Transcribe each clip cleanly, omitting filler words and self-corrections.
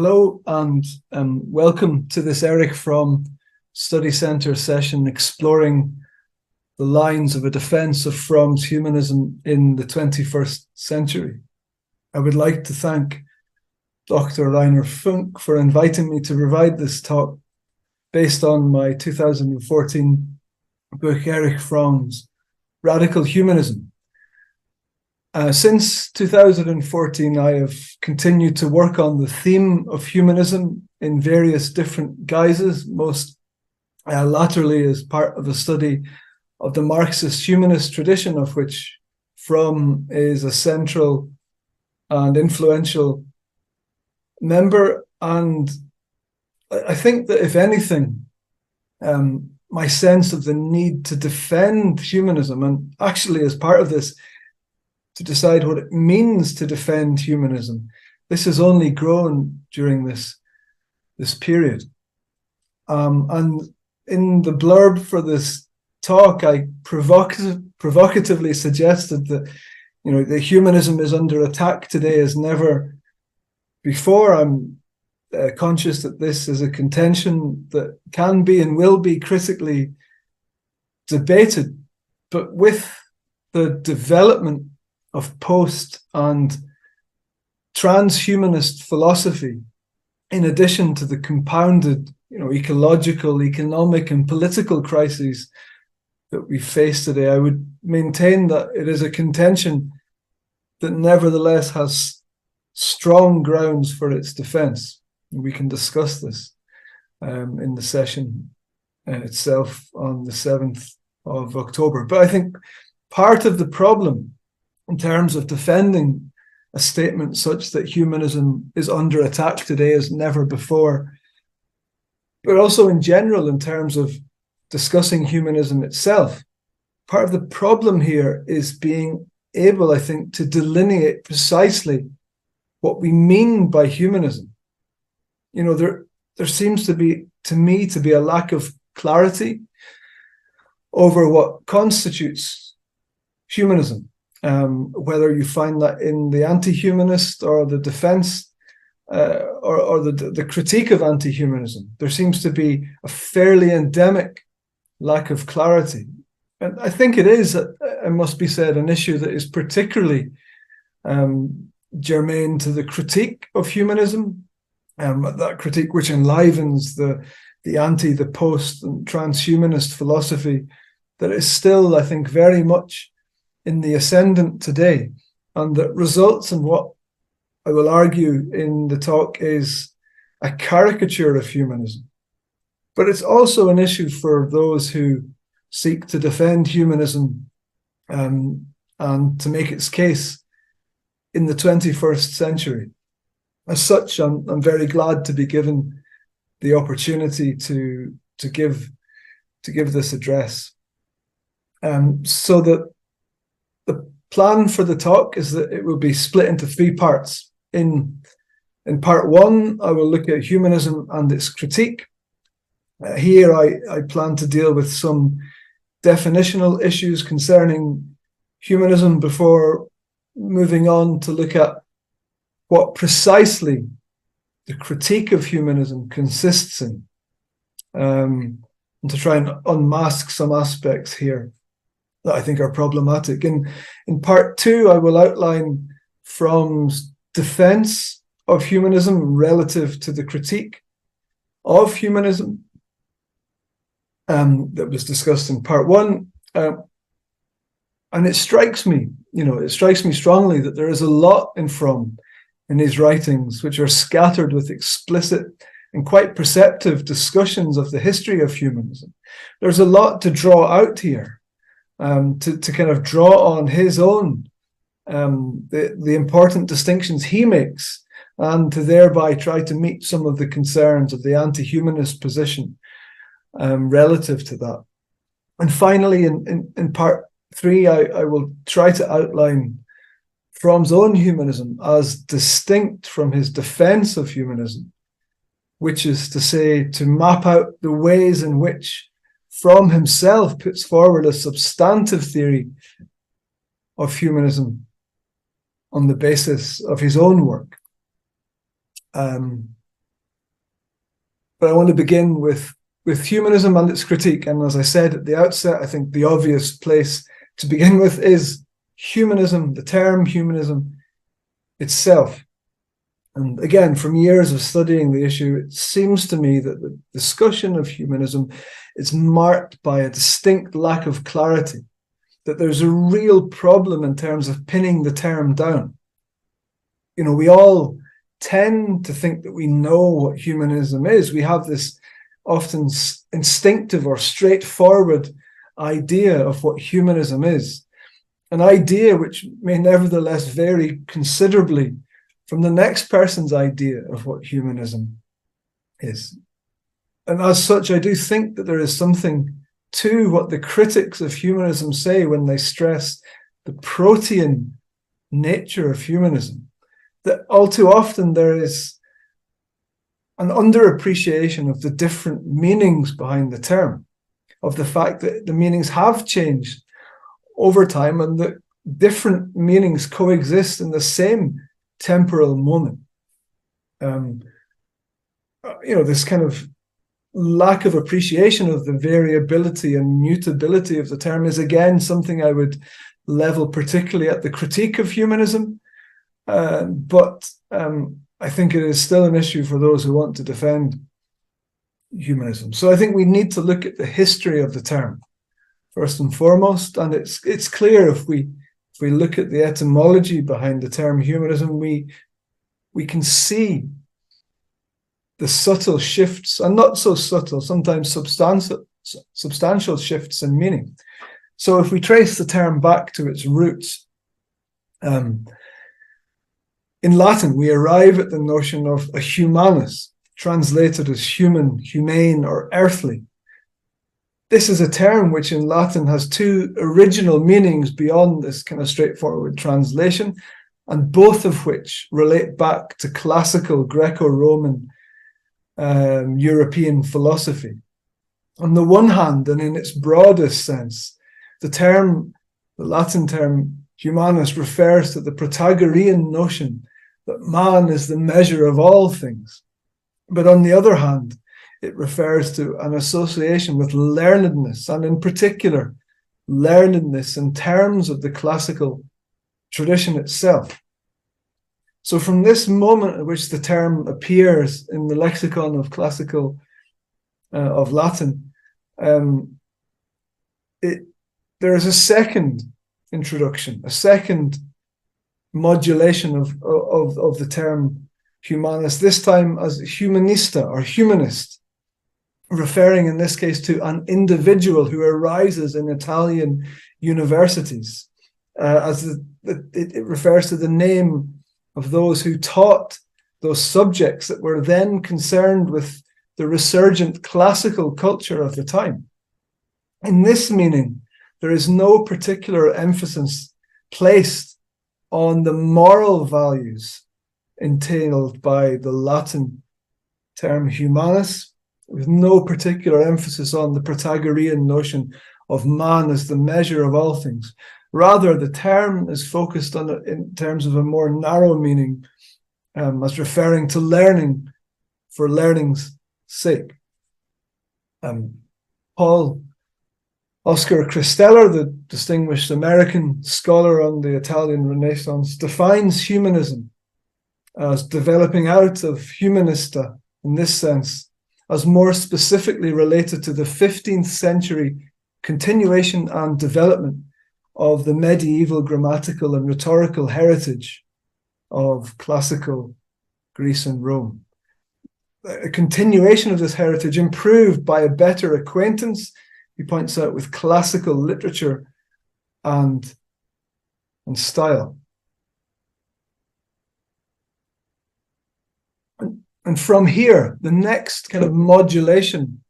Hello and welcome to this Erich Fromm Study Center session exploring the lines of a defense of Fromm's humanism in the 21st century. I would like to thank Dr. Rainer Funk for inviting me to provide this talk based on my 2014 book, Erich Fromm's Radical Humanism. Since 2014, I have continued to work on the theme of humanism in various different guises, most laterally as part of a study of the Marxist humanist tradition, of which Fromm is a central and influential member. And I think that, if anything, my sense of the need to defend humanism, and actually as part of this, to decide what it means to defend humanism, this has only grown during this period. And in the blurb for this talk, I provocatively suggested that, the humanism is under attack today as never before. I'm conscious that this is a contention that can be and will be critically debated, but with the development of post and trans-humanist philosophy, in addition to the compounded, ecological, economic, and political crises that we face today, I would maintain that it is a contention that nevertheless has strong grounds for its defense. We can discuss this in the session itself on the 7th of October. But I think part of the problem in terms of defending a statement such that humanism is under attack today as never before, but also in general in terms of discussing humanism itself, part of the problem here is being able, I think, to delineate precisely what we mean by humanism. There seems to be, to me, to be a lack of clarity over what constitutes humanism. Whether you find that in the anti-humanist or the defense or the critique of anti-humanism, there seems to be a fairly endemic lack of clarity. And I think it is, it must be said, an issue that is particularly germane to the critique of humanism, that critique which enlivens the post and transhumanist philosophy that is still, I think, very much in the ascendant today, and that results in what I will argue in the talk is a caricature of humanism. But it's also an issue for those who seek to defend humanism and to make its case in the 21st century. As such, I'm very glad to be given the opportunity to give this address. So that the plan for the talk is that it will be split into three parts. In part one, I will look at humanism and its critique. Here, I plan to deal with some definitional issues concerning humanism before moving on to look at what precisely the critique of humanism consists in, and to try and unmask some aspects here that I think are problematic. In part two, I will outline Fromm's defense of humanism relative to the critique of humanism that was discussed in part one. And it strikes me strongly that there is a lot in Fromm in his writings which are scattered with explicit and quite perceptive discussions of the history of humanism. There's a lot to draw out here. To kind of draw on his own, the important distinctions he makes, and to thereby try to meet some of the concerns of the anti-humanist position relative to that. And finally, in part three, I will try to outline Fromm's own humanism as distinct from his defense of humanism, which is to say, to map out the ways in which Fromm himself puts forward a substantive theory of humanism on the basis of his own work. But I want to begin with humanism and its critique. And as I said at the outset, I think the obvious place to begin with is humanism, the term humanism itself. And again, from years of studying the issue, it seems to me that the discussion of humanism is marked by a distinct lack of clarity, that there's a real problem in terms of pinning the term down. You know, we all tend to think that we know what humanism is. We have this often instinctive or straightforward idea of what humanism is, an idea which may nevertheless vary considerably from the next person's idea of what humanism is. And as such, I do think that there is something to what the critics of humanism say when they stress the protean nature of humanism, that all too often there is an underappreciation of the different meanings behind the term, of the fact that the meanings have changed over time and that different meanings coexist in the same temporal moment. This kind of lack of appreciation of the variability and mutability of the term is again something I would level particularly at the critique of humanism. But I think it is still an issue for those who want to defend humanism. So I think we need to look at the history of the term first and foremost, and it's clear if we look at the etymology behind the term humanism, we can see the subtle shifts, and not so subtle, sometimes substantial shifts in meaning. So if we trace the term back to its roots, in Latin, we arrive at the notion of a humanus, translated as human, humane, or earthly. This is a term which in Latin has two original meanings beyond this kind of straightforward translation, and both of which relate back to classical Greco-Roman European philosophy. On the one hand, and in its broadest sense, the Latin term humanus refers to the Protagorean notion that man is the measure of all things. But on the other hand, it refers to an association with learnedness, and in particular, learnedness in terms of the classical tradition itself. So from this moment at which the term appears in the lexicon of classical, of Latin, there is a second introduction, a second modulation of the term humanus, this time as humanista or humanist, referring in this case to an individual who arises in Italian universities, it refers to the name of those who taught those subjects that were then concerned with the resurgent classical culture of the time. In this meaning, there is no particular emphasis placed on the moral values entailed by the Latin term humanus, with no particular emphasis on the Protagorean notion of man as the measure of all things. Rather, the term is focused on it in terms of a more narrow meaning, as referring to learning for learning's sake. Paul Oscar Christeller, the distinguished American scholar on the Italian Renaissance, defines humanism as developing out of humanista in this sense, as more specifically related to the 15th century continuation and development of the medieval grammatical and rhetorical heritage of classical Greece and Rome. A continuation of this heritage improved by a better acquaintance, he points out, with classical literature and style. And from here, the next kind of modulation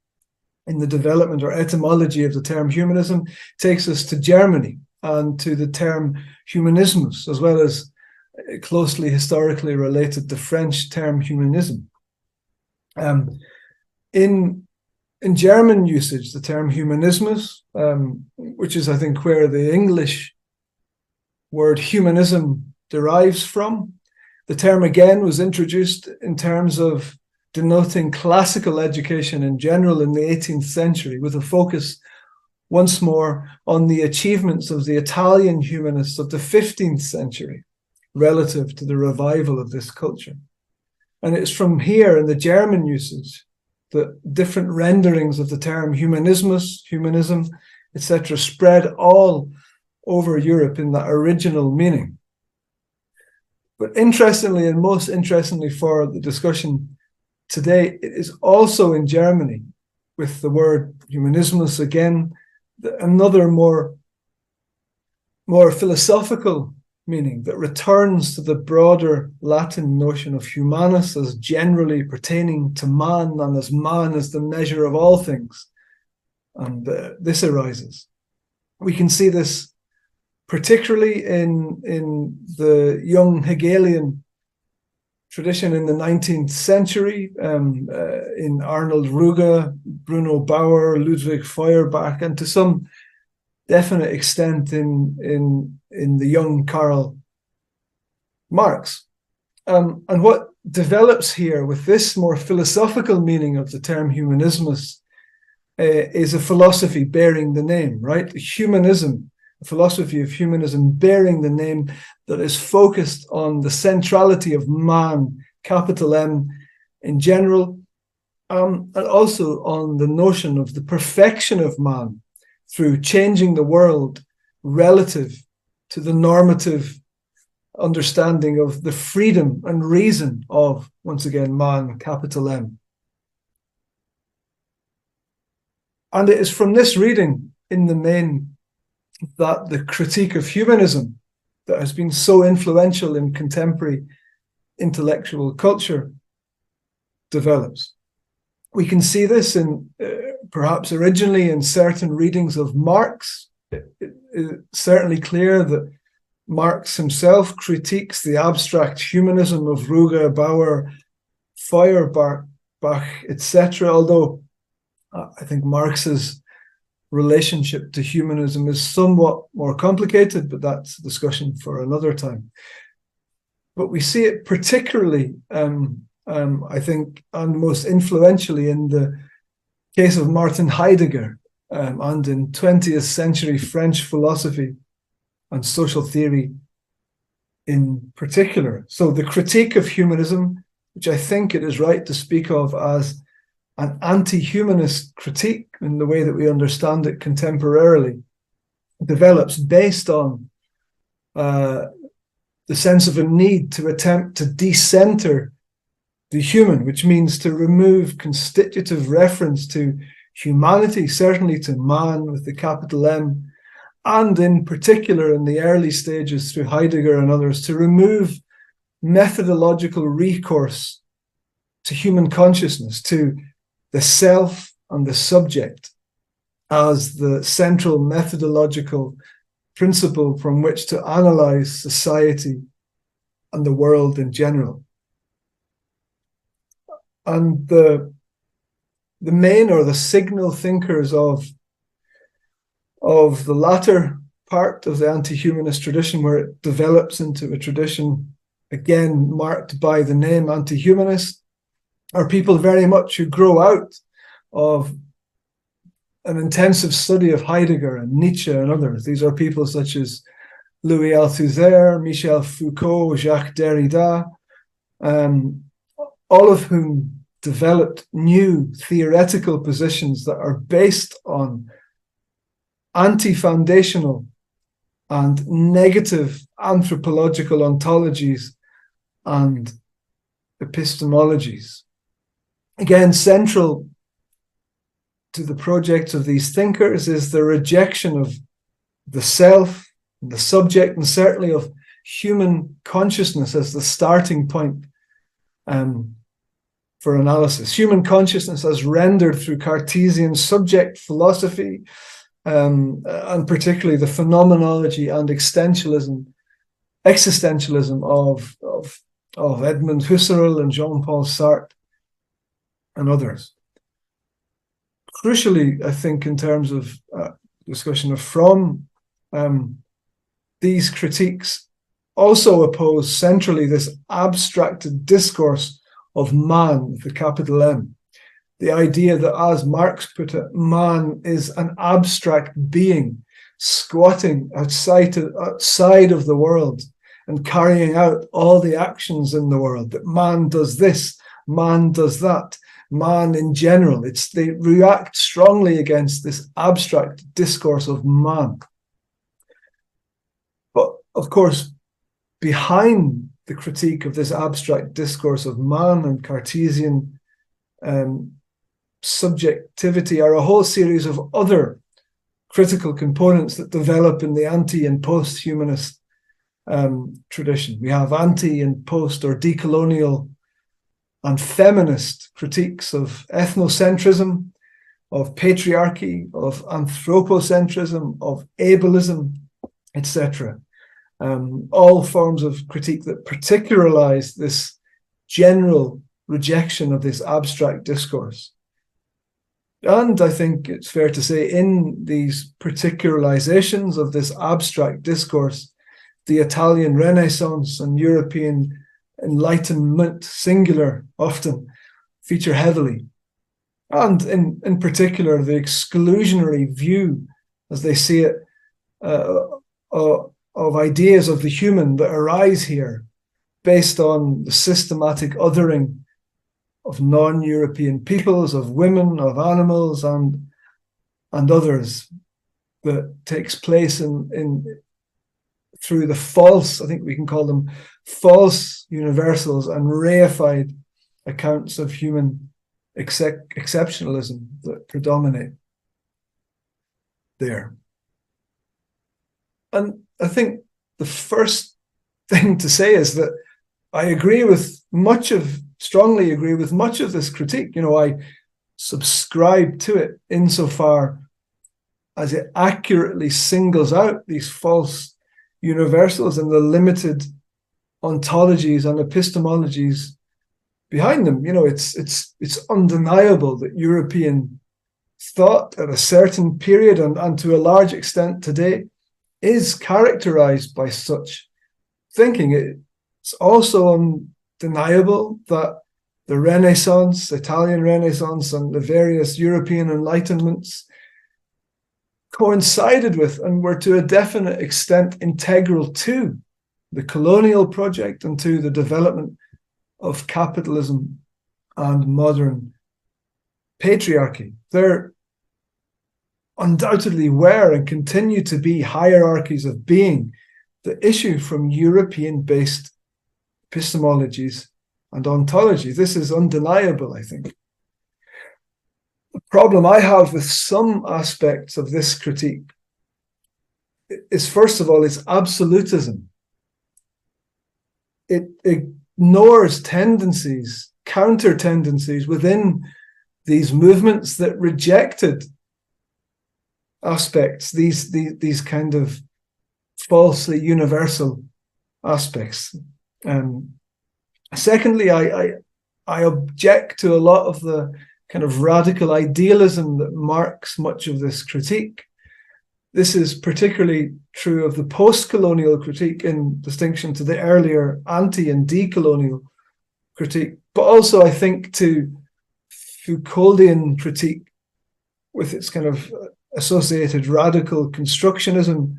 in the development or etymology of the term humanism takes us to Germany and to the term humanismus, as well as closely historically related the French term humanism. In German usage, the term humanismus, which is, I think, where the English word humanism derives from, the term again was introduced in terms of denoting classical education in general in the 18th century, with a focus once more on the achievements of the Italian humanists of the 15th century relative to the revival of this culture. And it's from here in the German usage that different renderings of the term humanismus, humanism, etc., spread all over Europe in that original meaning. But interestingly, and most interestingly for the discussion today, it is also in Germany, with the word humanismus again, another more philosophical meaning that returns to the broader Latin notion of humanus as generally pertaining to man, and as man as the measure of all things. And this arises. We can see this particularly in the young Hegelian tradition in the 19th century, in Arnold Ruge, Bruno Bauer, Ludwig Feuerbach, and to some definite extent in the young Karl Marx. And what develops here with this more philosophical meaning of the term humanismus is a philosophy bearing the name, right? Humanism, a philosophy of humanism bearing the name that is focused on the centrality of man, capital M, in general, and also on the notion of the perfection of man through changing the world relative to the normative understanding of the freedom and reason of, once again, man, capital M. And it is from this reading, in the main, that the critique of humanism that has been so influential in contemporary intellectual culture develops. We can see this in perhaps originally in certain readings of Marx. It's certainly clear that Marx himself critiques the abstract humanism of Ruge, Bauer, Feuerbach, etc., although I think Marx's relationship to humanism is somewhat more complicated, but that's a discussion for another time. But we see it particularly, I think, and most influentially in the case of Martin Heidegger, and in 20th century French philosophy and social theory in particular. So the critique of humanism, which I think it is right to speak of as an anti-humanist critique in the way that we understand it contemporarily, develops based on the sense of a need to attempt to decenter the human, which means to remove constitutive reference to humanity, certainly to man with the capital M, and in particular in the early stages through Heidegger and others, to remove methodological recourse to human consciousness, to the self and the subject as the central methodological principle from which to analyze society and the world in general. And the main or the signal thinkers of the latter part of the anti-humanist tradition, where it develops into a tradition again marked by the name anti-humanist, are people very much who grow out of an intensive study of Heidegger and Nietzsche and others. These are people such as Louis Althusser, Michel Foucault, Jacques Derrida, all of whom developed new theoretical positions that are based on anti-foundational and negative anthropological ontologies and epistemologies. Again, central to the project of these thinkers is the rejection of the self, the subject, and certainly of human consciousness as the starting point for analysis. Human consciousness as rendered through Cartesian subject philosophy, and particularly the phenomenology and existentialism of Edmund Husserl and Jean-Paul Sartre and others. Crucially, I think, in terms of discussion of Fromm, these critiques also oppose centrally this abstracted discourse of man, with a capital M. The idea that, as Marx put it, man is an abstract being squatting outside of the world and carrying out all the actions in the world, that man does this, man does that, man in general. They react strongly against this abstract discourse of man. But of course, behind the critique of this abstract discourse of man and Cartesian subjectivity are a whole series of other critical components that develop in the anti and post-humanist tradition. We have anti and post or decolonial and feminist critiques of ethnocentrism, of patriarchy, of anthropocentrism, of ableism, etc. All forms of critique that particularize this general rejection of this abstract discourse. And I think it's fair to say, in these particularizations of this abstract discourse, the Italian Renaissance and European Enlightenment, singular, often feature heavily. And in particular, the exclusionary view, as they see it, of ideas of the human that arise here based on the systematic othering of non-European peoples, of women, of animals, and others, that takes place through the false, I think we can call them false universals and reified accounts of human exceptionalism that predominate there. And I think the first thing to say is that I strongly agree with much of this critique. I subscribe to it insofar as it accurately singles out these false universals and the limited ontologies and epistemologies behind them. It's undeniable that European thought at a certain period and to a large extent today is characterized by such thinking. It's also undeniable that the Renaissance, Italian Renaissance, and the various European Enlightenments coincided with and were to a definite extent integral to the colonial project and to the development of capitalism and modern patriarchy. There undoubtedly were and continue to be hierarchies of being that issue from European-based epistemologies and ontologies. This is undeniable, I think. The problem I have with some aspects of this critique is, first of all, its absolutism. It ignores tendencies, counter tendencies within these movements that rejected aspects, these kind of falsely universal aspects. Secondly, I object to a lot of the kind of radical idealism that marks much of this critique. This is particularly true of the post-colonial critique in distinction to the earlier anti- and decolonial critique, but also I think to Foucauldian critique with its kind of associated radical constructionism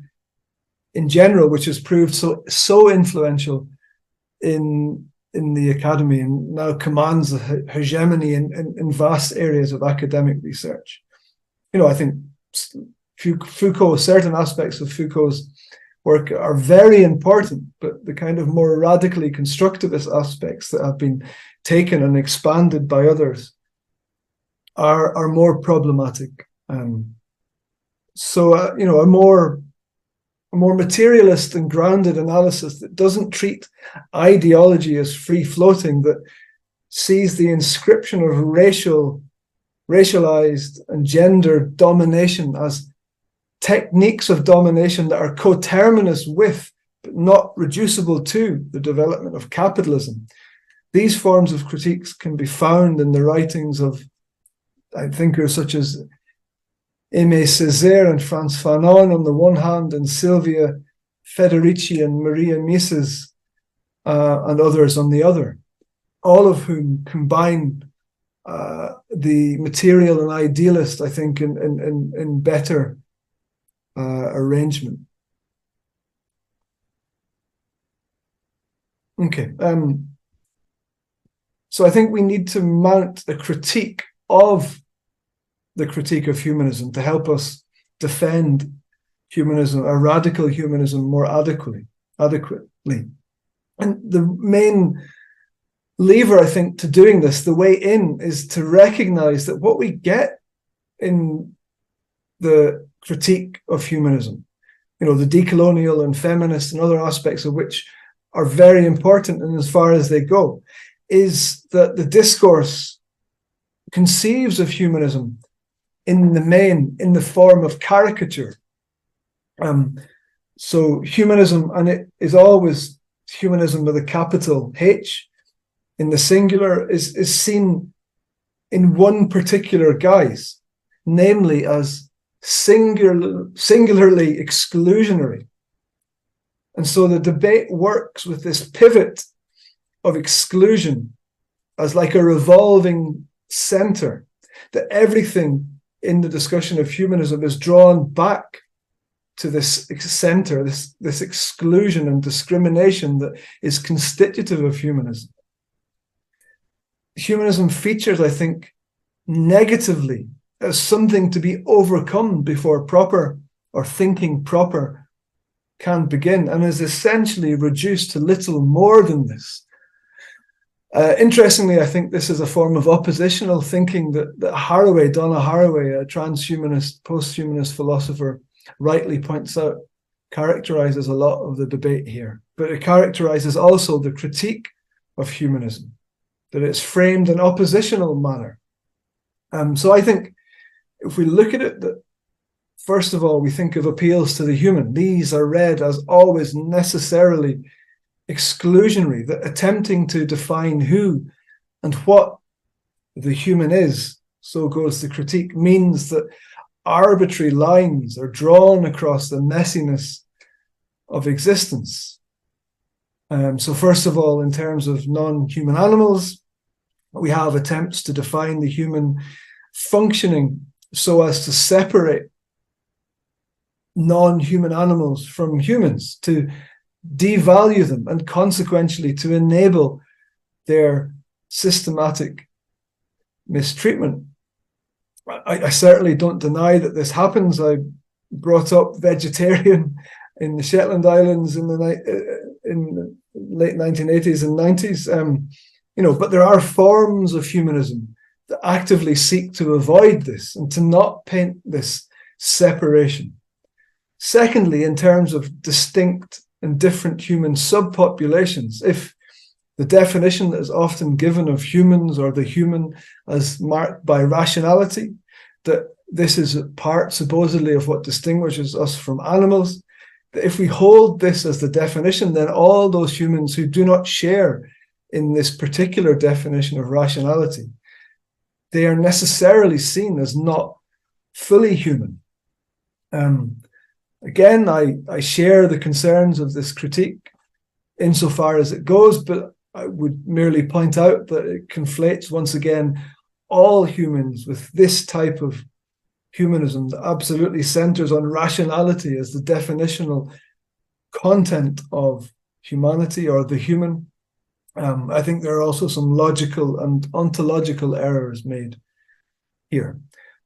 in general, which has proved so influential in the academy and now commands a hegemony in vast areas of academic research. I think Foucault, certain aspects of Foucault's work are very important, but the kind of more radically constructivist aspects that have been taken and expanded by others are more problematic. So a more materialist and grounded analysis that doesn't treat ideology as free-floating, that sees the inscription of racialized and gender domination as techniques of domination that are coterminous with, but not reducible to, the development of capitalism. These forms of critiques can be found in the writings of thinkers such as Aimé Césaire and Frantz Fanon on the one hand, and Silvia Federici and Maria Mises and others on the other. all of whom combine the material and idealist, I think, in better arrangement. Okay. So I think we need to mount a critique of the critique of humanism to help us defend humanism, a radical humanism, more adequately. And the main lever, I think, to doing this, the way in, is to recognize that what we get in the critique of humanism, the decolonial and feminist and other aspects of which are very important in as far as they go, is that the discourse conceives of humanism in the main in the form of caricature. So humanism, and it is always humanism with a capital H in the singular, is seen in one particular guise, namely as singularly exclusionary. And so the debate works with this pivot of exclusion as like a revolving center, that everything in the discussion of humanism is drawn back to this center, this exclusion and discrimination that is constitutive of humanism. Humanism features, I think, negatively as something to be overcome before proper or thinking proper can begin, and is essentially reduced to little more than this. Interestingly, I think this is a form of oppositional thinking that Donna Haraway, a transhumanist, post-humanist philosopher, rightly points out, characterizes a lot of the debate here. But it characterizes also the critique of humanism, that it's framed in oppositional manner. So I think if we look at it, that first of all, we think of appeals to the human. These are read as always necessarily exclusionary, that attempting to define who and what the human is, so goes the critique, means that arbitrary lines are drawn across the messiness of existence. So first of all, in terms of non-human animals, we have attempts to define the human functioning so as to separate non-human animals from humans, to devalue them, and consequently to enable their systematic mistreatment. I certainly don't deny that this happens. I brought up vegetarian in the Shetland Islands in the late 1980s and 90s. But there are forms of humanism that actively seek to avoid this and to not paint this separation. Secondly, in terms of distinct and different human subpopulations, if the definition that is often given of humans or the human as marked by rationality, that this is a part supposedly of what distinguishes us from animals, that if we hold this as the definition, then all those humans who do not share in this particular definition of rationality, they are necessarily seen as not fully human. Again, I share the concerns of this critique insofar as it goes, but I would merely point out that it conflates once again all humans with this type of humanism that absolutely centers on rationality as the definitional content of humanity or the human. I think there are also some logical and ontological errors made here.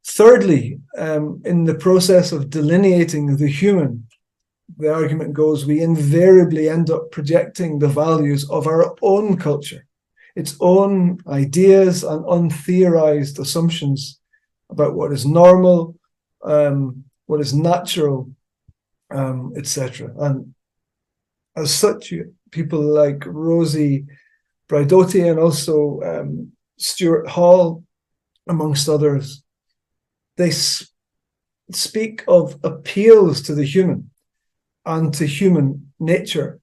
Thirdly, in the process of delineating the human, the argument goes, we invariably end up projecting the values of our own culture, its own ideas and untheorized assumptions about what is normal, what is natural, etc. And as such, people like Rosie Braidotti and also Stuart Hall, amongst others, they speak of appeals to the human and to human nature,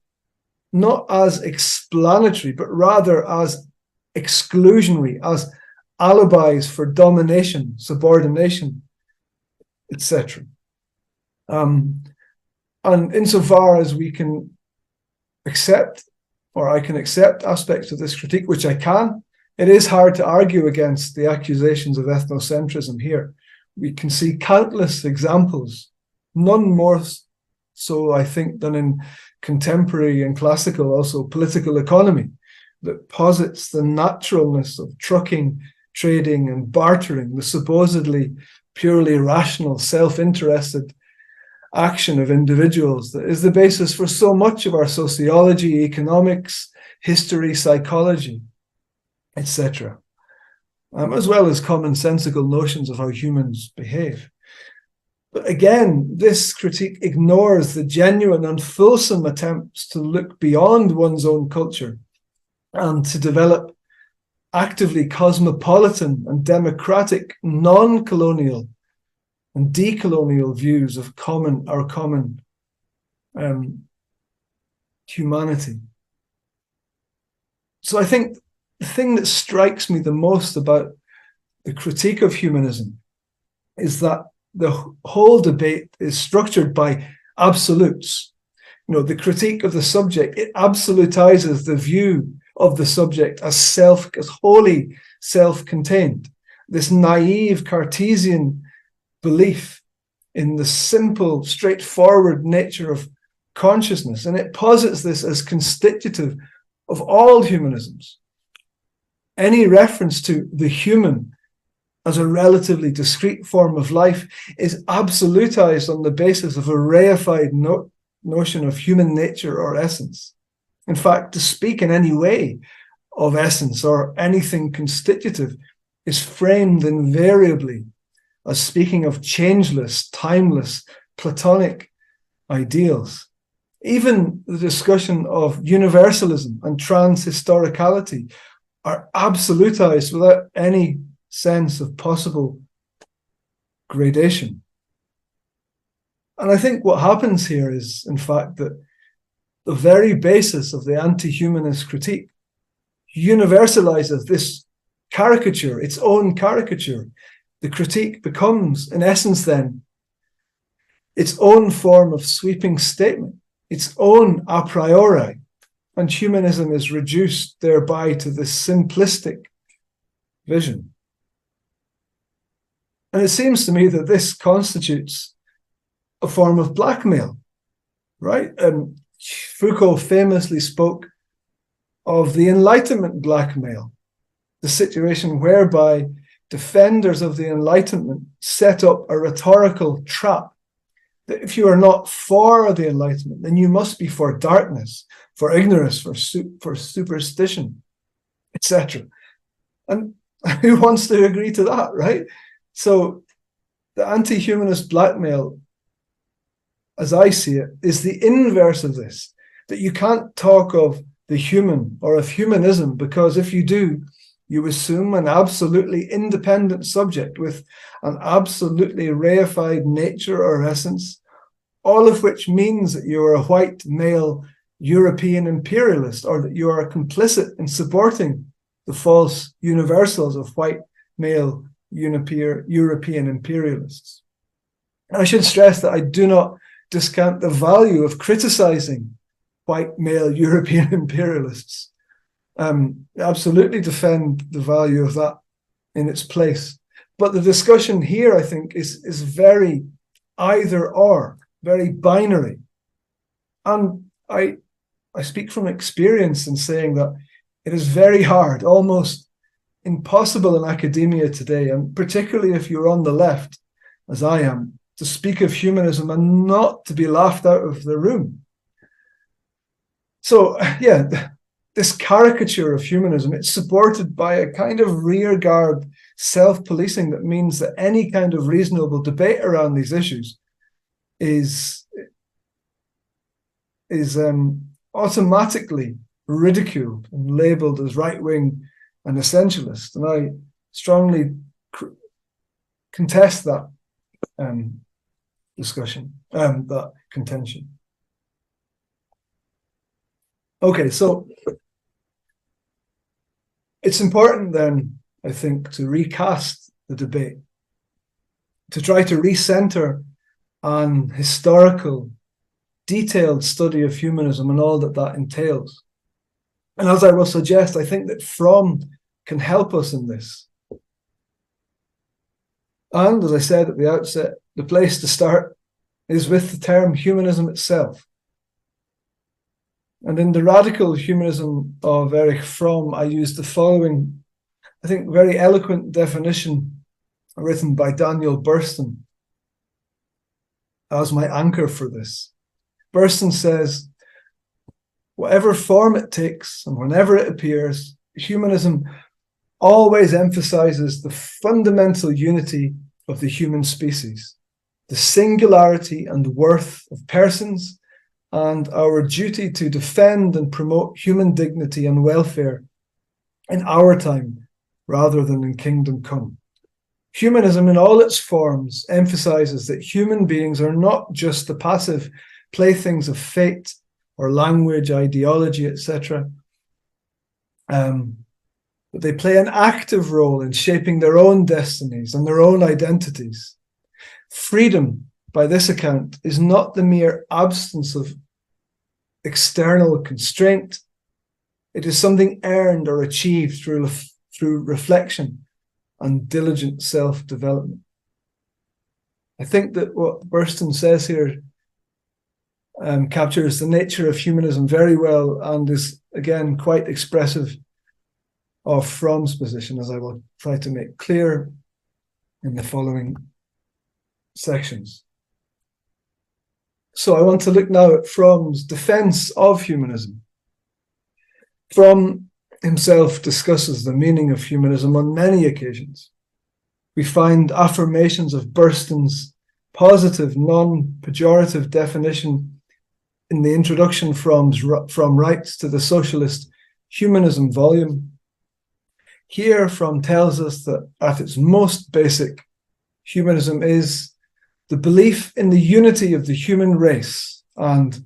not as explanatory, but rather as exclusionary, as alibis for domination, subordination, etc. And insofar as we can accept or I can accept aspects of this critique, which I can. It is hard to argue against the accusations of ethnocentrism here. We can see countless examples, none more so, I think, than in contemporary and classical, also political economy, that posits the naturalness of trucking, trading, and bartering, the supposedly purely rational, self-interested action of individuals that is the basis for so much of our sociology, economics, history, psychology, etc., as well as commonsensical notions of how humans behave. But again, this critique ignores the genuine and fulsome attempts to look beyond one's own culture and to develop actively cosmopolitan and democratic, non-colonial and decolonial views of our common humanity. So I think the thing that strikes me the most about the critique of humanism is that the whole debate is structured by absolutes. The critique of the subject, it absolutizes the view of the subject as wholly self-contained. This naive Cartesian belief in the simple, straightforward nature of consciousness, and it posits this as constitutive of all humanisms. Any reference to the human as a relatively discrete form of life is absolutized on the basis of a reified notion of human nature or essence. In fact, to speak in any way of essence or anything constitutive is framed invariably as speaking of changeless, timeless, Platonic ideals. Even the discussion of universalism and trans-historicality are absolutized without any sense of possible gradation. And I think what happens here is, in fact, that the very basis of the anti-humanist critique universalizes this caricature, its own caricature. The critique becomes, in essence then, its own form of sweeping statement, its own a priori, and humanism is reduced thereby to this simplistic vision. And it seems to me that this constitutes a form of blackmail, right? Foucault famously spoke of the Enlightenment blackmail, the situation whereby defenders of the Enlightenment set up a rhetorical trap that if you are not for the Enlightenment, then you must be for darkness, for ignorance, for superstition, etc. And who wants to agree to that, right? So the anti-humanist blackmail, as I see it, is the inverse of this, that you can't talk of the human or of humanism, because if you do, you assume an absolutely independent subject with an absolutely reified nature or essence, all of which means that you are a white male European imperialist, or that you are complicit in supporting the false universals of white male European imperialists. And I should stress that I do not discount the value of criticizing white male European imperialists. Absolutely defend the value of that in its place. But the discussion here, I think, is very either or, very binary. And I speak from experience in saying that it is very hard, almost impossible in academia today, and particularly if you're on the left, as I am, to speak of humanism and not to be laughed out of the room. So, yeah, this caricature of humanism, it's supported by a kind of rearguard self-policing that means that any kind of reasonable debate around these issues is automatically ridiculed and labeled as right-wing and essentialist. And I strongly contest that discussion, that contention. Okay, so it's important then, I think, to recast the debate, to try to recenter an historical, detailed study of humanism and all that that entails. And as I will suggest, I think that Fromm can help us in this. And as I said at the outset, the place to start is with the term humanism itself. And in the radical humanism of Erich Fromm, I used the following, I think, very eloquent definition written by Daniel Burston as my anchor for this. Burston says, whatever form it takes and whenever it appears, humanism always emphasizes the fundamental unity of the human species, the singularity and worth of persons, and our duty to defend and promote human dignity and welfare in our time rather than in kingdom come. Humanism in all its forms emphasizes that human beings are not just the passive playthings of fate or language, ideology, etc., but they play an active role in shaping their own destinies and their own identities. Freedom, by this account, is not the mere absence of external constraint. It is something earned or achieved through reflection and diligent self-development. I think that what Burston says here captures the nature of humanism very well and is, again, quite expressive of Fromm's position, as I will try to make clear in the following sections. So I want to look now at Fromm's defense of humanism. Fromm himself discusses the meaning of humanism on many occasions. We find affirmations of Burston's positive, non-pejorative definition in the introduction Fromm writes to the Socialist Humanism volume. Here, Fromm tells us that at its most basic, humanism is the belief in the unity of the human race and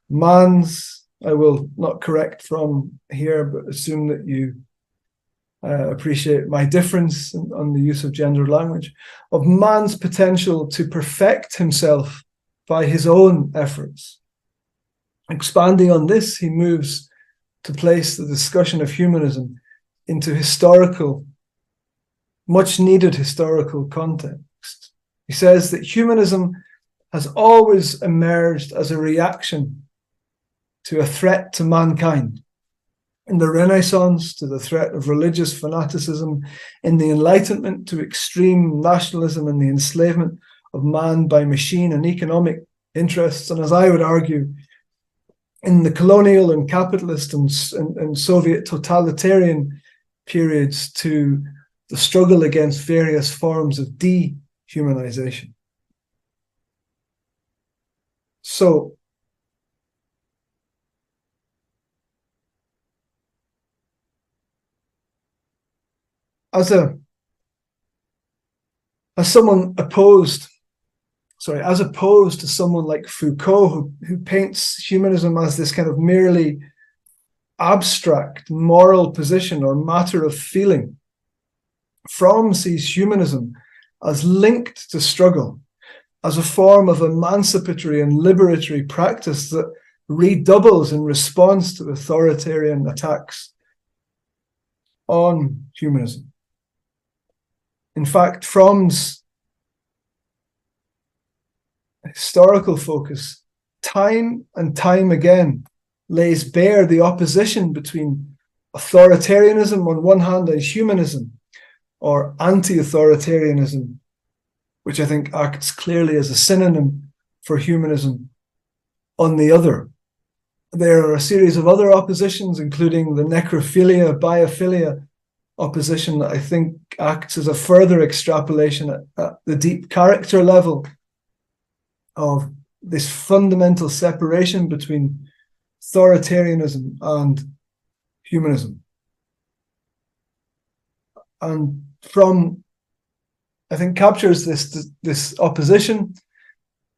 man's, I will not correct Fromm here, but assume that you appreciate my difference on the use of gendered language, of man's potential to perfect himself by his own efforts. Expanding on this, he moves to place the discussion of humanism into historical, much needed historical context. He says that humanism has always emerged as a reaction to a threat to mankind. In the Renaissance, to the threat of religious fanaticism, in the Enlightenment, to extreme nationalism and the enslavement of man by machine and economic interests, and as I would argue, in the colonial and capitalist and Soviet totalitarian periods, to the struggle against various forms of dehumanization. So, as opposed to someone like Foucault, who paints humanism as this kind of merely abstract moral position or matter of feeling, Fromm sees humanism as linked to struggle, as a form of emancipatory and liberatory practice that redoubles in response to authoritarian attacks on humanism. In fact, Fromm's historical focus, time and time again, lays bare the opposition between authoritarianism on one hand and humanism, or anti-authoritarianism, which I think acts clearly as a synonym for humanism, on the other. There are a series of other oppositions, including the necrophilia, biophilia opposition, that I think acts as a further extrapolation at the deep character level of this fundamental separation between authoritarianism and humanism. And Fromm, I think, captures this opposition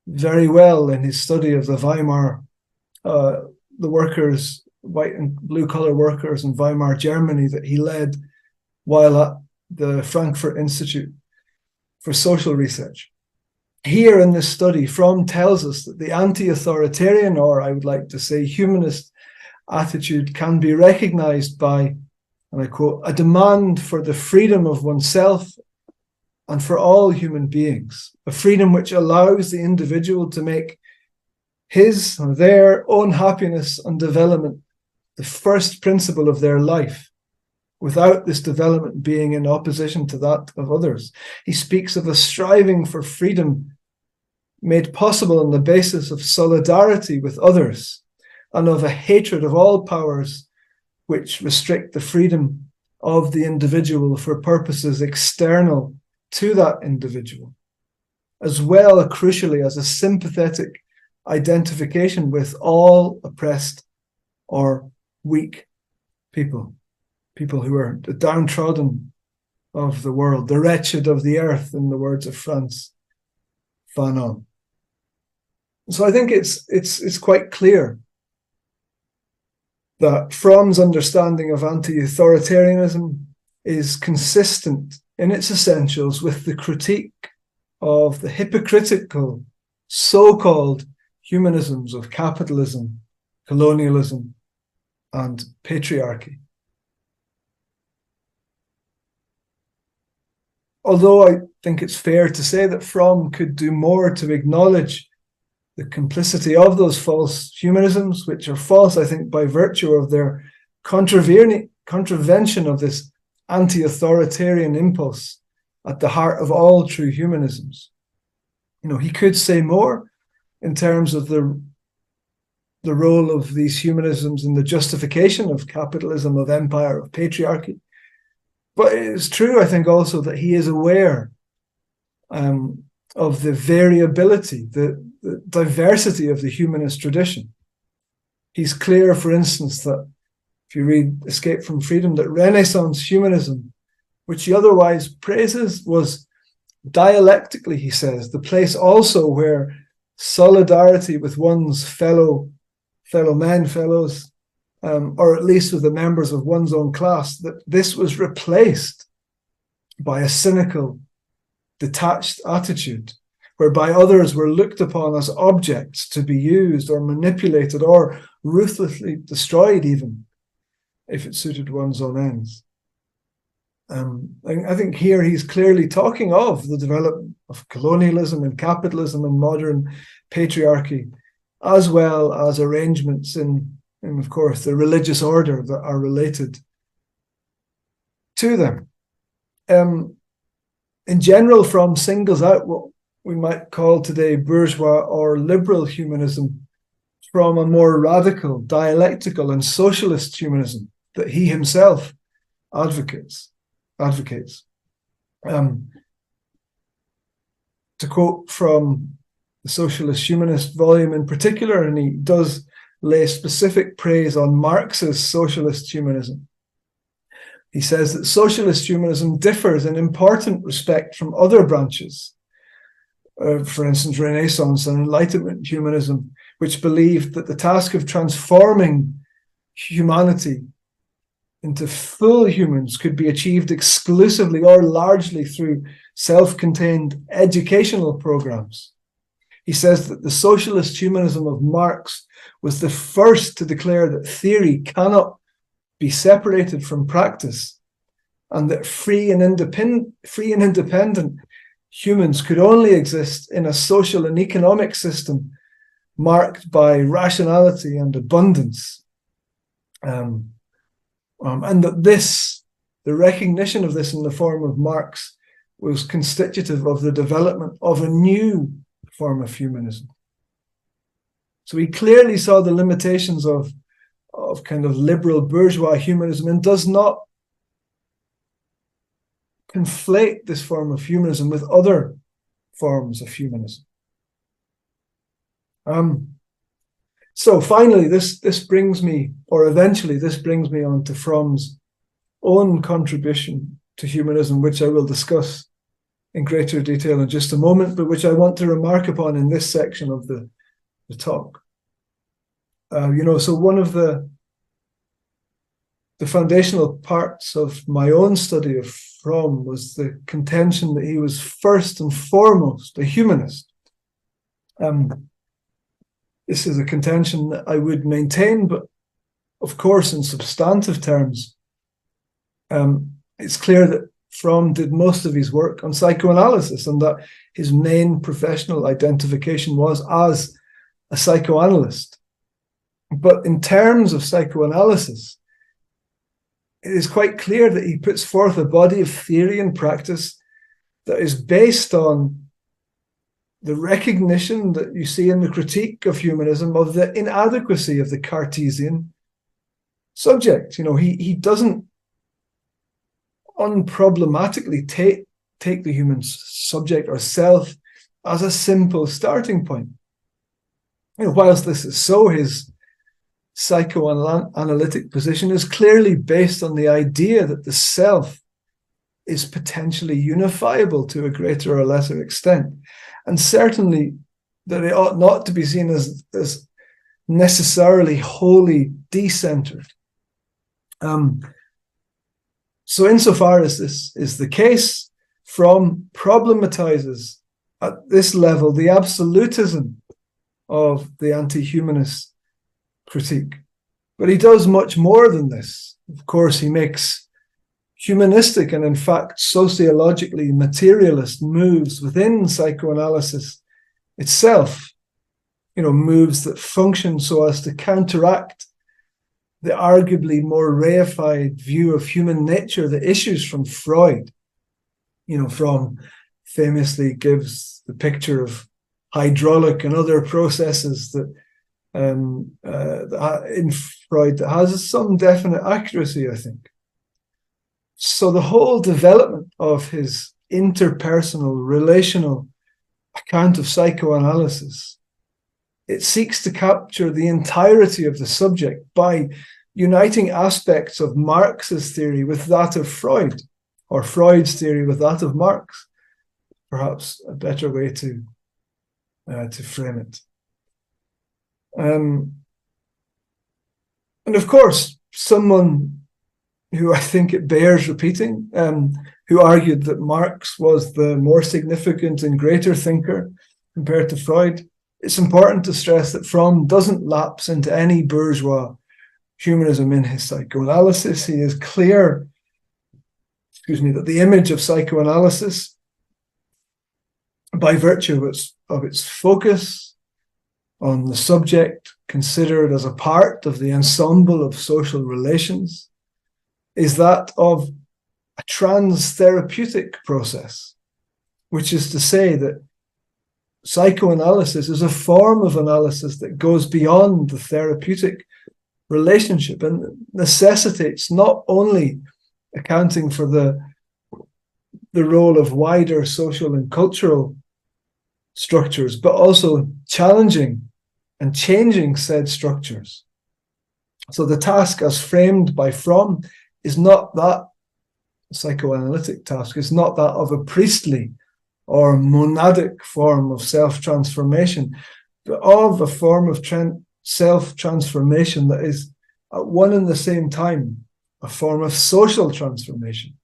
very well in his study of the Weimar, the workers, white and blue collar workers in Weimar Germany that he led while at the Frankfurt Institute for Social Research. Here in this study, Fromm tells us that the anti-authoritarian, or I would like to say humanist, attitude can be recognized by, and I quote, a demand for the freedom of oneself and for all human beings, a freedom which allows the individual to make his or their own happiness and development the first principle of their life, without this development being in opposition to that of others. He speaks of a striving for freedom made possible on the basis of solidarity with others and of a hatred of all powers which restrict the freedom of the individual for purposes external to that individual, as well, crucially, as a sympathetic identification with all oppressed or weak people who are the downtrodden of the world, the wretched of the earth, in the words of Frantz Fanon. So I think it's quite clear that Fromm's understanding of anti-authoritarianism is consistent in its essentials with the critique of the hypocritical so-called humanisms of capitalism, colonialism, and patriarchy. Although I think it's fair to say that Fromm could do more to acknowledge the complicity of those false humanisms, which are false, I think, by virtue of their contravention of this anti-authoritarian impulse at the heart of all true humanisms. He could say more in terms of the role of these humanisms in the justification of capitalism, of empire, of patriarchy. But it is true, I think, also that he is aware of the variability, the diversity of the humanist tradition. He's clear, for instance, that if you read Escape from Freedom, that Renaissance humanism, which he otherwise praises, was dialectically, he says, the place also where solidarity with one's fellows, or at least with the members of one's own class, that this was replaced by a cynical, detached attitude, whereby others were looked upon as objects to be used or manipulated or ruthlessly destroyed, even if it suited one's own ends. I think here he's clearly talking of the development of colonialism and capitalism and modern patriarchy, as well as arrangements in of course, the religious order that are related to them. In general, Fromm singles out what we might call today bourgeois or liberal humanism from a more radical, dialectical, and socialist humanism that he himself advocates. To quote from the Socialist Humanist volume in particular, and he does lay specific praise on Marx's socialist humanism. He says that socialist humanism differs in important respect from other branches, for instance, Renaissance and Enlightenment humanism, which believed that the task of transforming humanity into full humans could be achieved exclusively or largely through self-contained educational programs. He says that the socialist humanism of Marx was the first to declare that theory cannot be separated from practice, and that free and independent humans could only exist in a social and economic system marked by rationality and abundance. And that the recognition of this in the form of Marx was constitutive of the development of a new form of humanism. So he clearly saw the limitations of kind of liberal bourgeois humanism and does not conflate this form of humanism with other forms of humanism. So finally, this brings me on to Fromm's own contribution to humanism, which I will discuss in greater detail in just a moment, but which I want to remark upon in this section of the talk. So one of the foundational parts of my own study of Fromm was the contention that he was first and foremost a humanist. This is a contention that I would maintain, but of course, in substantive terms, it's clear that Fromm did most of his work on psychoanalysis, and that his main professional identification was as a psychoanalyst. But in terms of psychoanalysis, it is quite clear that he puts forth a body of theory and practice that is based on the recognition that you see in the critique of humanism of the inadequacy of the Cartesian subject. He doesn't unproblematically take the human subject or self as a simple starting point. Whilst this is so, his psychoanalytic position is clearly based on the idea that the self is potentially unifiable to a greater or lesser extent, and certainly that it ought not to be seen as necessarily wholly decentered. So insofar as this is the case, Fromm problematizes at this level the absolutism of the anti-humanist critique. But he does much more than this. Of course, he makes humanistic and, in fact, sociologically materialist moves within psychoanalysis itself, moves that function so as to counteract the arguably more reified view of human nature that issues from Freud. Fromm famously gives the picture of hydraulic and other processes that in Freud that has some definite accuracy, I think. So the whole development of his interpersonal, relational account of psychoanalysis, it seeks to capture the entirety of the subject by uniting aspects of Marx's theory with that of Freud, or Freud's theory with that of Marx. Perhaps a better way to frame it. And of course, someone who I think it bears repeating, who argued that Marx was the more significant and greater thinker compared to Freud, it's important to stress that Fromm doesn't lapse into any bourgeois humanism in his psychoanalysis. He is clear, that the image of psychoanalysis, by virtue of its focus on the subject considered as a part of the ensemble of social relations, is that of a trans-therapeutic process, which is to say that psychoanalysis is a form of analysis that goes beyond the therapeutic relationship and necessitates not only accounting for the role of wider social and cultural structures, but also challenging and changing said structures. So the task as framed by Fromm is not that psychoanalytic task, it's not that of a priestly or monadic form of self-transformation, but of a form of self-transformation that is at one and the same time a form of social transformation.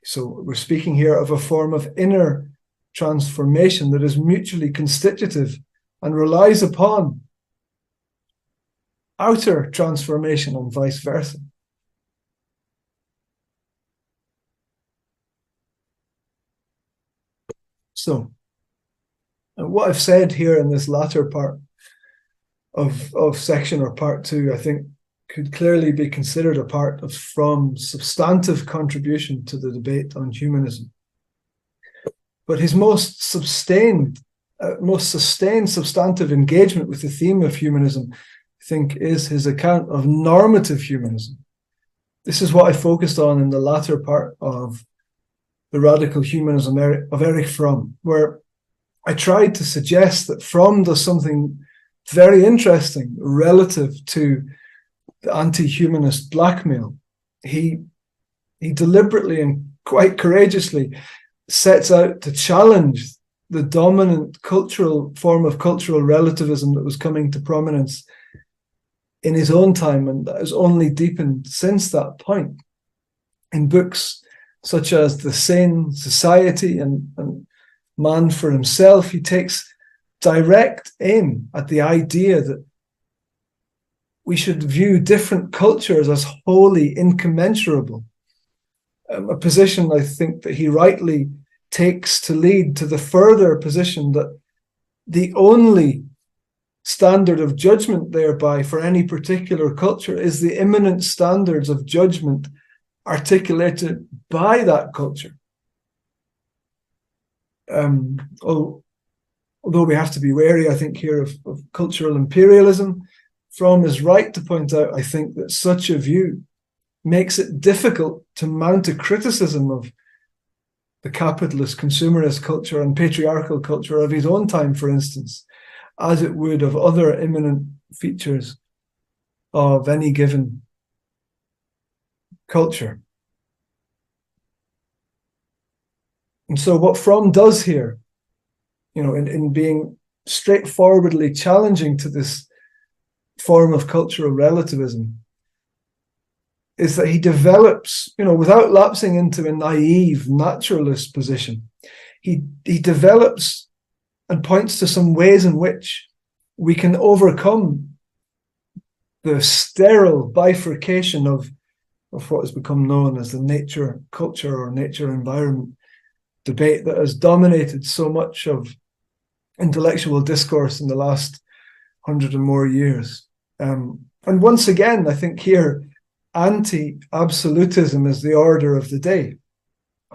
So we're speaking here of a form of inner transformation that is mutually constitutive and relies upon outer transformation and vice versa. So, what I've said here in this latter part of section or part 2, I think could clearly be considered a part of Fromm's substantive contribution to the debate on humanism. But his most sustained substantive engagement with the theme of humanism, I think, is his account of normative humanism. This is what I focused on in the latter part of the radical humanism of Erich Fromm, where I tried to suggest that Fromm does something very interesting relative to the anti-humanist blackmail. He deliberately and quite courageously sets out to challenge the dominant form of cultural relativism that was coming to prominence in his own time, and that has only deepened since that point. In books such as The Sane Society and Man for Himself, he takes direct aim at the idea that we should view different cultures as wholly incommensurable. A position I think that he rightly takes to lead to the further position that the only standard of judgment thereby for any particular culture is the immanent standards of judgment articulated by that culture. Although we have to be wary, I think, here of cultural imperialism, Fromm is right to point out, I think, that such a view makes it difficult to mount a criticism of the capitalist, consumerist culture and patriarchal culture of his own time, for instance, as it would of other immanent features of any given culture. And so what Fromm does here, in being straightforwardly challenging to this form of cultural relativism, is that he develops, without lapsing into a naive naturalist position, he develops and points to some ways in which we can overcome the sterile bifurcation of what has become known as the nature culture or nature environment debate that has dominated so much of intellectual discourse in the last 100 and more years. And once again, I think here, anti-absolutism is the order of the day.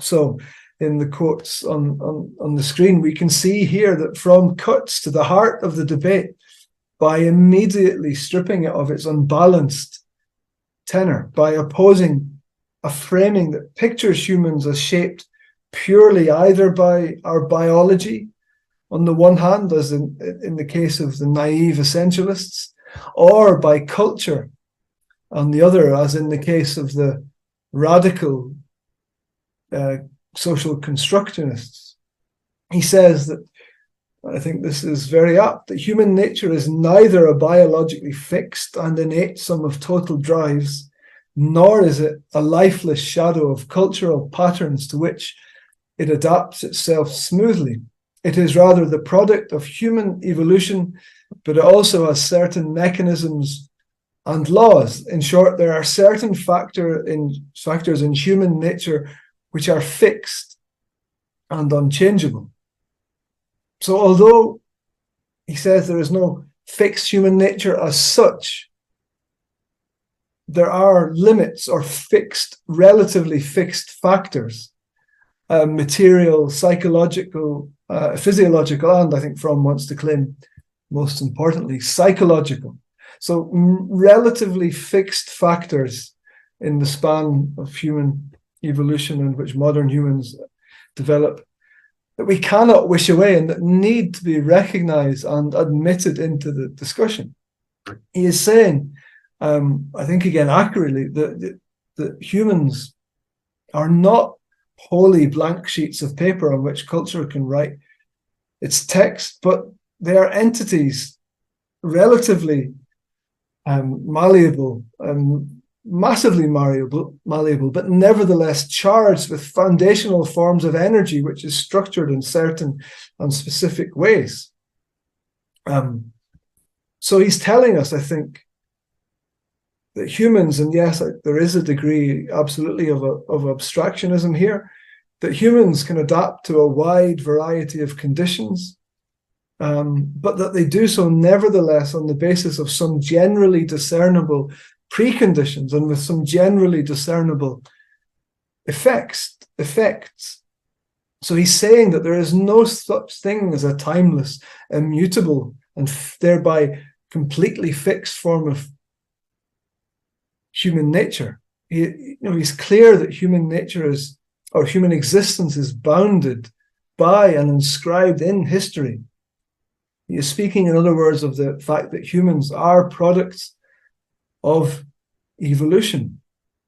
So in the quotes on the screen, we can see here that Fromm cuts to the heart of the debate by immediately stripping it of its unbalanced tenor, by opposing a framing that pictures humans as shaped purely either by our biology, on the one hand, as in the case of the naive essentialists, or by culture, on the other, as in the case of the radical social constructionists. He says that, I think this is very apt, that human nature is neither a biologically fixed and innate sum of total drives, nor is it a lifeless shadow of cultural patterns to which it adapts itself smoothly. It is rather the product of human evolution, but it also has certain mechanisms and laws. In short, there are certain factors in human nature which are fixed and unchangeable. So although he says there is no fixed human nature as such, there are limits or relatively fixed factors, material, psychological, physiological, and I think Fromm wants to claim, most importantly, psychological. So relatively fixed factors in the span of human evolution in which modern humans develop that we cannot wish away and that need to be recognized and admitted into the discussion. He is saying, I think again accurately, that humans are not wholly blank sheets of paper on which culture can write its text, but they are entities relatively malleable, massively malleable, but nevertheless charged with foundational forms of energy, which is structured in certain and specific ways. So he's telling us, I think, that humans, and yes, there is a degree absolutely of abstractionism here, that humans can adapt to a wide variety of conditions, but that they do so nevertheless on the basis of some generally discernible preconditions and with some generally discernible effects. So he's saying that there is no such thing as a timeless, immutable, and thereby completely fixed form of human nature. He's clear that human nature or human existence is bounded by and inscribed in history. He is speaking, in other words, of the fact that humans are products of evolution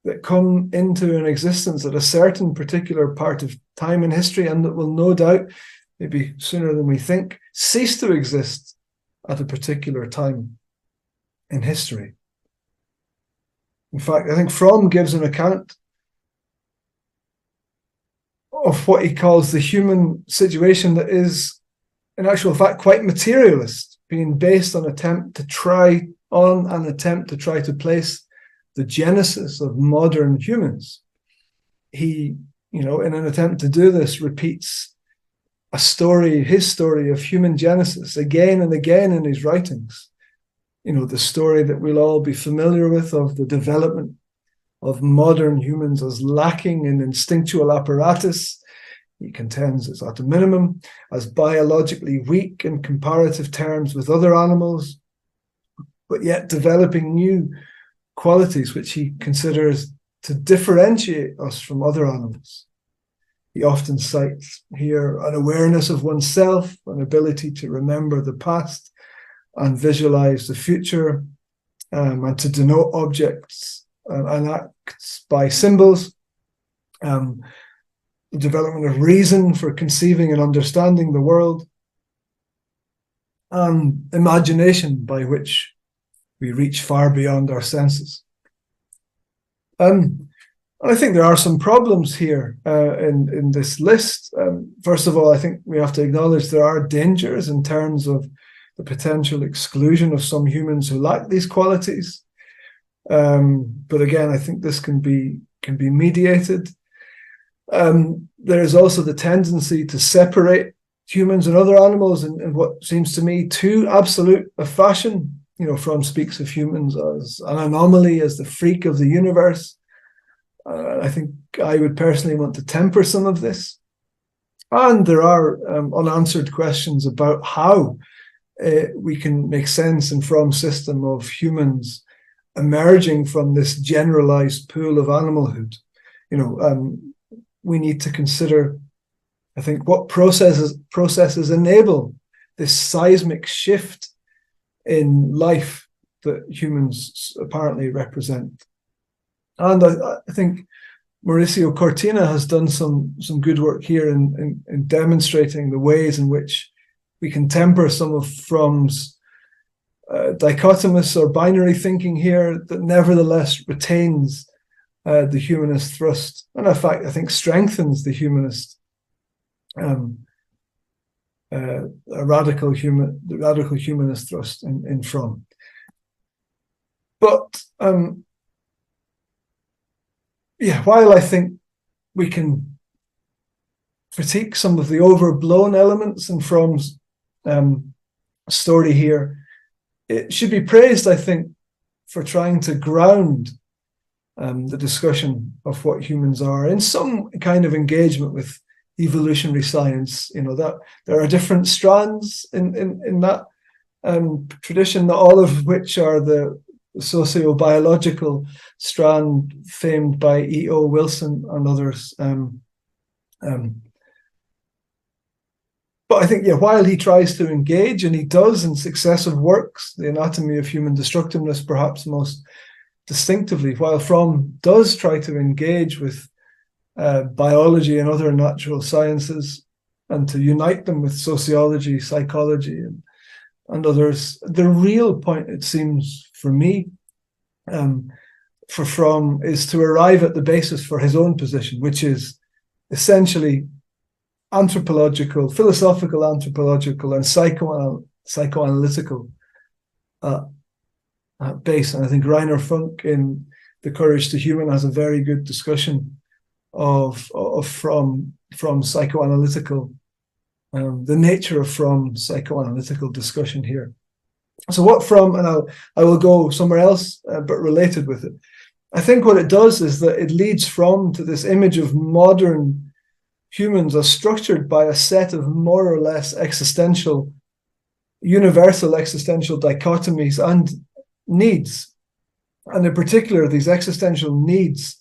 that come into an existence at a certain particular part of time in history and that will no doubt, maybe sooner than we think, cease to exist at a particular time in history. In fact, I think Fromm gives an account of what he calls the human situation that is, in actual fact, quite materialist, being based on attempt to try on an attempt to try to place the genesis of modern humans. He, in an attempt to do this, repeats his story of human genesis again and again in his writings. The story that we'll all be familiar with of the development of modern humans as lacking in instinctual apparatus. He contends it's at a minimum, as biologically weak in comparative terms with other animals, but yet developing new qualities which he considers to differentiate us from other animals. He often cites here an awareness of oneself, an ability to remember the past and visualize the future, and to denote objects and acts by symbols, the development of reason for conceiving and understanding the world, and imagination by which we reach far beyond our senses. I think there are some problems here in this list. First of all, I think we have to acknowledge there are dangers in terms of the potential exclusion of some humans who lack these qualities. But again, I think this can be mediated. There is also the tendency to separate humans and other animals in what seems to me too absolute a fashion. Fromm speaks of humans as an anomaly, as the freak of the universe. I think I would personally want to temper some of this. And there are unanswered questions about how we can make sense in Fromm's system of humans emerging from this generalized pool of animalhood. We need to consider, I think, what processes enable this seismic shift in life that humans apparently represent. And I think Mauricio Cortina has done some good work here in demonstrating the ways in which we can temper some of Fromm's dichotomous or binary thinking here that nevertheless retains the humanist thrust, and in fact, I think strengthens the humanist, radical humanist thrust in Fromm. But while I think we can critique some of the overblown elements in Fromm's story here, it should be praised, I think, for trying to ground the discussion of what humans are in some kind of engagement with evolutionary science. That there are different strands in that tradition, not all of which are the sociobiological strand famed by E.O. Wilson and others. But I think, while he tries to engage, and he does in successive works, the anatomy of human destructiveness perhaps most distinctively, while Fromm does try to engage with biology and other natural sciences and to unite them with sociology, psychology, and others, the real point, it seems for me, for Fromm, is to arrive at the basis for his own position, which is essentially philosophical, anthropological, and psychoanalytical base. And I think Rainer Funk in The Courage to Human has a very good discussion of Fromm's psychoanalytical, the nature of Fromm's psychoanalytical discussion here. So what Fromm, and I will go somewhere else, but related with it. I think what it does is that it leads Fromm to this image of modern humans as structured by a set of more or less universal existential dichotomies and needs. And in particular, these existential needs,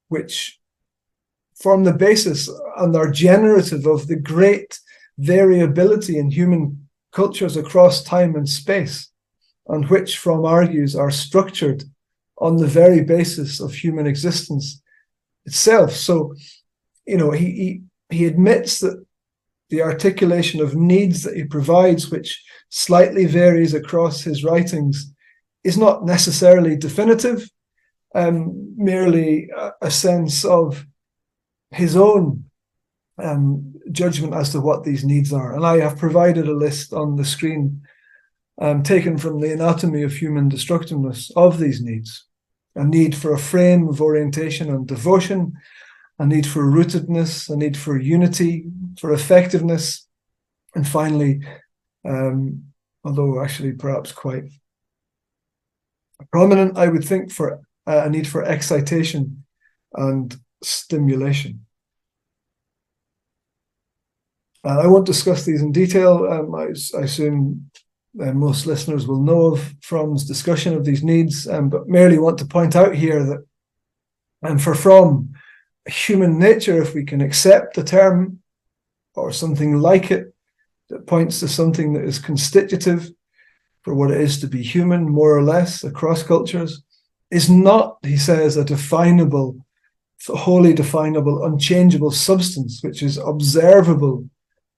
which form the basis and are generative of the great variability in human cultures across time and space, and which, Fromm argues, are structured on the very basis of human existence itself. So, he admits that the articulation of needs that he provides, which slightly varies across his writings, is not necessarily definitive, merely a sense of his own judgment as to what these needs are. And I have provided a list on the screen taken from the anatomy of human destructiveness of these needs. A need for a frame of orientation and devotion, a need for rootedness, a need for unity, for effectiveness, and finally, although actually perhaps quite prominent, I would think, for a need for excitation and stimulation. I won't discuss these in detail. I assume most listeners will know of Fromm's discussion of these needs, but merely want to point out here that for Fromm, human nature, if we can accept the term or something like it, that points to something that is constitutive for what it is to be human, more or less, across cultures, is not, he says, a definable, wholly definable, unchangeable substance, which is observable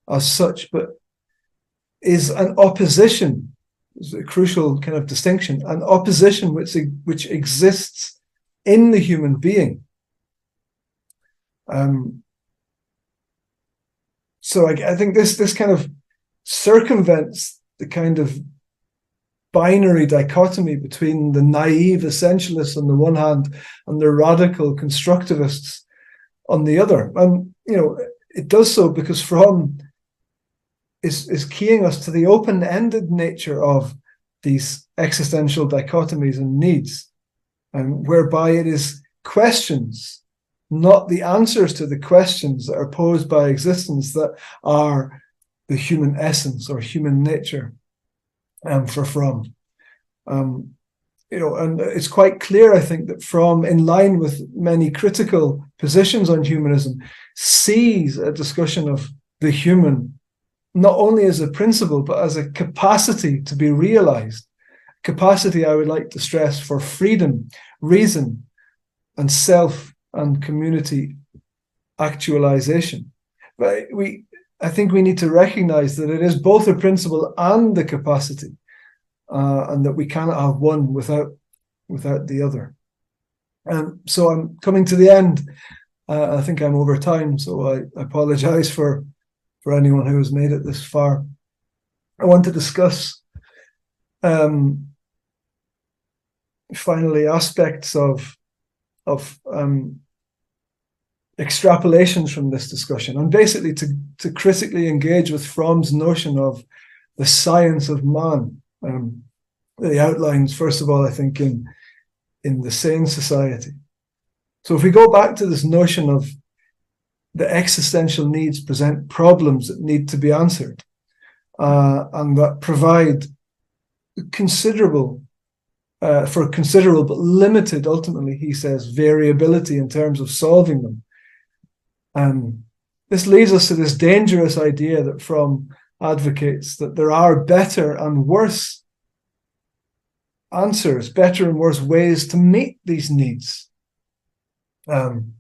as such, but is an opposition, is a crucial kind of distinction, an opposition which exists in the human being. So I think this kind of circumvents the kind of binary dichotomy between the naive essentialists on the one hand and the radical constructivists on the other. And, it does so because Fromm is keying us to the open-ended nature of these existential dichotomies and needs, whereby it is questions, not the answers to the questions that are posed by existence, that are the human essence or human nature for Fromm. And it's quite clear, I think, that Fromm, in line with many critical positions on humanism, sees a discussion of the human not only as a principle, but as a capacity to be realized. Capacity, I would like to stress, for freedom, reason, and self and community actualization. But I think we need to recognize that it is both a principle and the capacity, and that we cannot have one without the other. And so I'm coming to the end. I think I'm over time, so I apologize for anyone who has made it this far. I want to discuss finally aspects of extrapolations from this discussion, and basically to critically engage with Fromm's notion of the science of man that he outlines, first of all, I think, in the sane society. So if we go back to this notion of the existential needs present problems that need to be answered, and that provide considerable but limited, ultimately, he says, variability in terms of solving them. This leads us to this dangerous idea that Fromm advocates, that there are better and worse answers, better and worse ways to meet these needs. And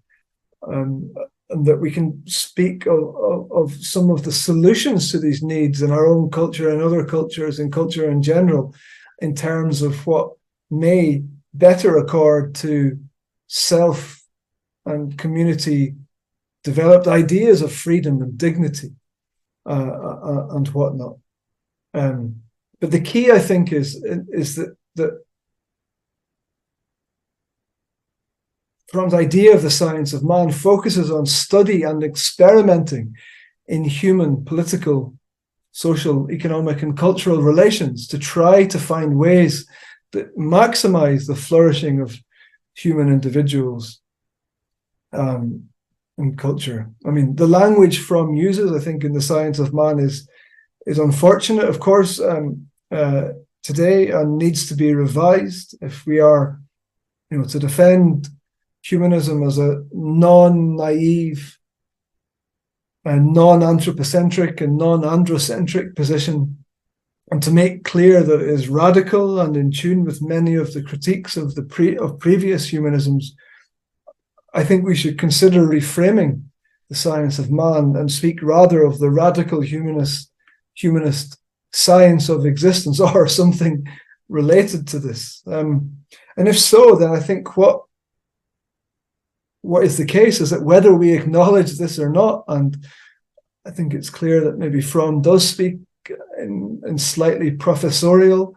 that we can speak of some of the solutions to these needs in our own culture and other cultures and culture in general, in terms of what may better accord to self and community developed ideas of freedom and dignity and whatnot. But the key, I think, is that Fromm's idea of the science of man focuses on study and experimenting in human political, social, economic, and cultural relations to try to find ways that maximize the flourishing of human individuals in culture. I mean, the language Fromm uses, I think, in the science of man is unfortunate, of course, today, and needs to be revised if we are, to defend humanism as a non-naive and non-anthropocentric and non-androcentric position, and to make clear that it is radical and in tune with many of the critiques of previous humanisms. I think we should consider reframing the science of man and speak rather of the radical humanist science of existence, or something related to this. And if so, then I think what is the case is that whether we acknowledge this or not, and I think it's clear that maybe Fromm does speak in in slightly professorial,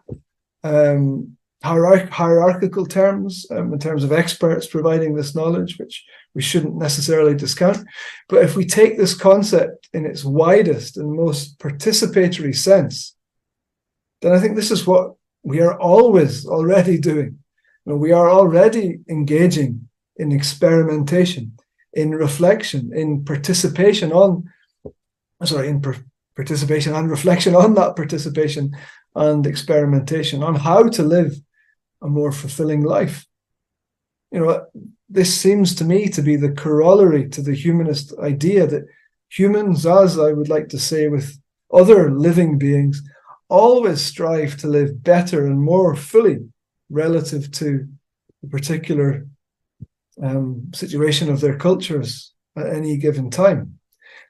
hierarchical terms, in terms of experts providing this knowledge, which we shouldn't necessarily discount. But if we take this concept in its widest and most participatory sense, then I think this is what we are always already doing. We are already engaging in experimentation, in reflection, in participation participation and reflection on that participation and experimentation, on how to live a more fulfilling life. This seems to me to be the corollary to the humanist idea that humans, as I would like to say with other living beings, always strive to live better and more fully relative to the particular situation of their cultures at any given time.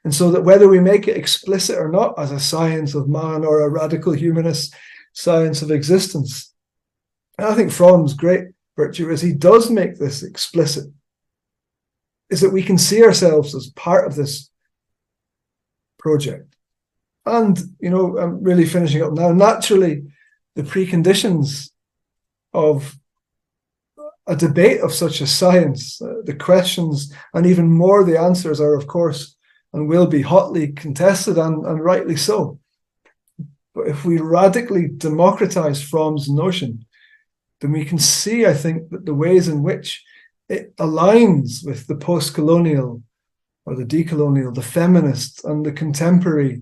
And so that whether we make it explicit or not as a science of man or a radical humanist science of existence, and I think Fromm's great virtue is he does make this explicit, is that we can see ourselves as part of this project. And, I'm really finishing up now. Naturally, the preconditions of a debate of such a science, the questions and even more the answers are, of course, and will be hotly contested, and rightly so. But if we radically democratize Fromm's notion, then we can see, I think, that the ways in which it aligns with the post-colonial or the decolonial, the feminist and the contemporary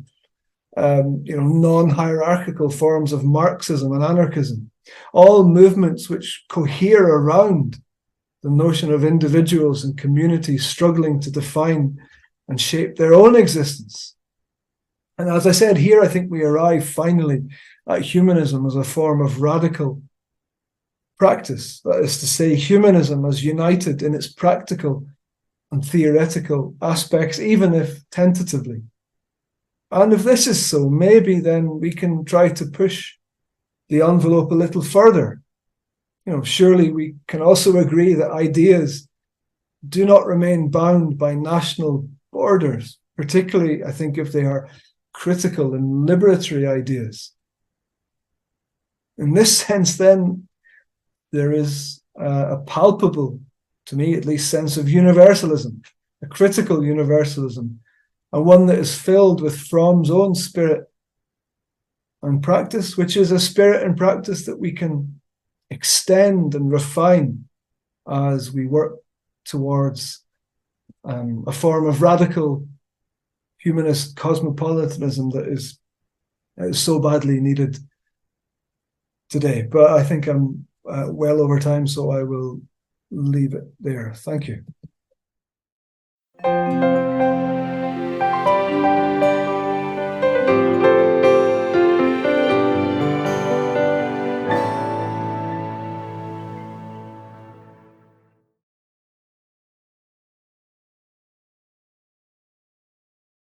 non-hierarchical forms of Marxism and anarchism, all movements which cohere around the notion of individuals and communities struggling to define and shape their own existence. And as I said, here I think we arrive finally at humanism as a form of radical practice. That is to say, humanism as united in its practical and theoretical aspects, even if tentatively. And if this is so, maybe then we can try to push the envelope a little further. Surely we can also agree that ideas do not remain bound by national borders, particularly, I think, if they are critical and liberatory ideas. In this sense, then, there is a palpable, to me at least, sense of universalism, a critical universalism, and one that is filled with Fromm's own spirit and practice, which is a spirit and practice that we can extend and refine as we work towards a form of radical humanist cosmopolitanism that is so badly needed today. But I think I'm well over time, so I will leave it there. Thank you.